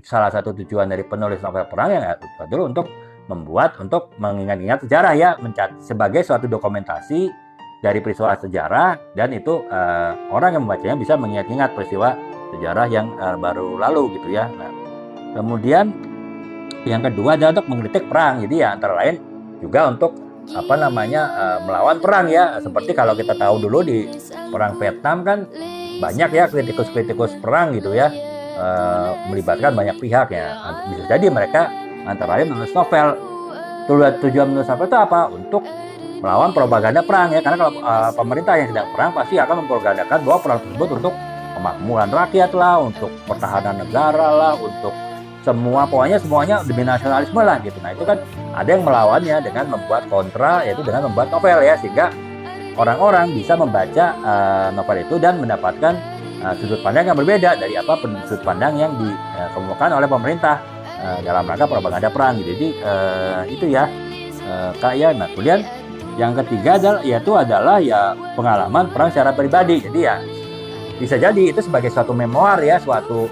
salah satu tujuan dari penulis novel perang yang dulu untuk mengingat-ingat sejarah ya, sebagai suatu dokumentasi dari peristiwa sejarah, dan itu orang yang membacanya bisa mengingat-ingat peristiwa sejarah yang baru lalu gitu ya. Nah, kemudian yang kedua adalah untuk mengkritik perang. Jadi ya antara lain juga untuk melawan perang ya. Seperti kalau kita tahu dulu di perang Vietnam kan banyak ya kritikus-kritikus perang gitu ya, melibatkan banyak pihak ya. Bisa jadi mereka antara lain menulis novel. Tujuan menulis novel itu apa? Untuk melawan propaganda perang ya. Karena kalau pemerintah yang sedang perang pasti akan mempropagandakan bahwa perang tersebut untuk kemakmuran rakyat lah, untuk pertahanan negara lah, untuk pokoknya semuanya demi nasionalisme lah gitu. Nah itu kan ada yang melawannya dengan membuat kontra, yaitu dengan membuat novel ya, sehingga orang-orang bisa membaca novel itu dan mendapatkan sudut pandang yang berbeda dari sudut pandang yang dikemukakan oleh pemerintah dalam rangka propaganda perang gitu. Jadi itu ya Kak ya. Nah kemudian yang ketiga adalah pengalaman perang secara pribadi. Jadi ya bisa jadi itu sebagai suatu memoir ya, suatu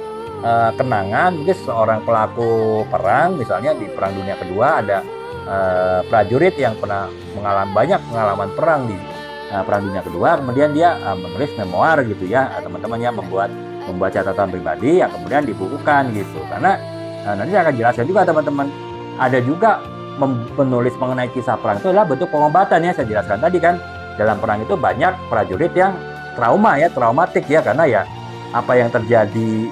kenangan. Mungkin seorang pelaku perang, misalnya di Perang Dunia Kedua ada prajurit yang pernah banyak pengalaman perang di Perang Dunia Kedua, kemudian dia menulis memoir gitu ya, teman-temannya membuat catatan pribadi yang kemudian dibukukan gitu. Karena nanti saya akan jelaskan juga teman-teman, ada juga menulis mengenai kisah perang itu adalah bentuk pengobatan ya. Saya jelaskan tadi kan, dalam perang itu banyak prajurit yang traumatik ya, karena ya apa yang terjadi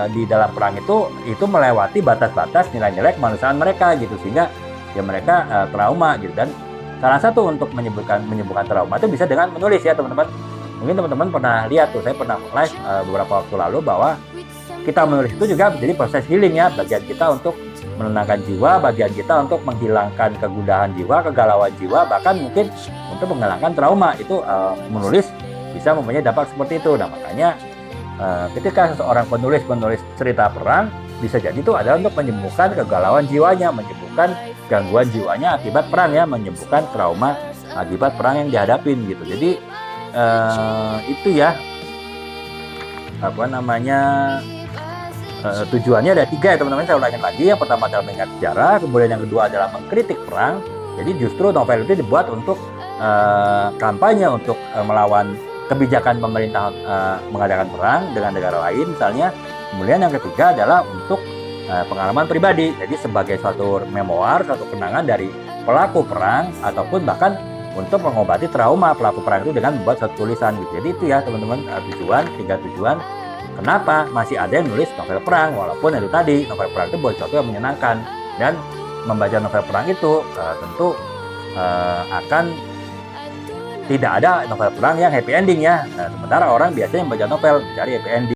di dalam perang itu melewati batas-batas nilai-nilai kemanusiaan mereka gitu, sehingga ya mereka trauma gitu. Dan salah satu untuk menyembuhkan trauma itu bisa dengan menulis ya teman-teman. Mungkin teman-teman pernah lihat tuh, saya pernah live beberapa waktu lalu bahwa kita menulis itu juga menjadi proses healing ya, bagian kita untuk menenangkan jiwa, bagian kita untuk menghilangkan kegundahan jiwa, kegalauan jiwa, bahkan mungkin untuk menghilangkan trauma. Itu menulis bisa mempunyai dampak seperti itu. Nah makanya ketika seseorang penulis cerita perang, bisa jadi itu adalah untuk menyembuhkan kegalauan jiwanya, menyembuhkan gangguan jiwanya akibat perang ya, menyembuhkan trauma akibat perang yang dihadapin gitu. Jadi itu ya tujuannya ada 3 ya teman-teman. Saya ulangin lagi. Yang pertama adalah mengingat sejarah, kemudian yang kedua adalah mengkritik perang. Jadi justru novel itu dibuat untuk kampanye, untuk melawan kebijakan pemerintah mengadakan perang dengan negara lain misalnya. Kemudian yang ketiga adalah untuk pengalaman pribadi, jadi sebagai suatu memoir, suatu kenangan dari pelaku perang, ataupun bahkan untuk mengobati trauma pelaku perang itu dengan membuat suatu tulisan gitu. Jadi itu ya teman-teman, 3 tujuan kenapa masih ada yang nulis novel perang, walaupun itu tadi novel perang itu buat sesuatu yang menyenangkan, dan membaca novel perang itu tentu akan tidak ada novel perang yang happy ending ya. Nah, sementara orang biasanya membaca novel mencari happy ending.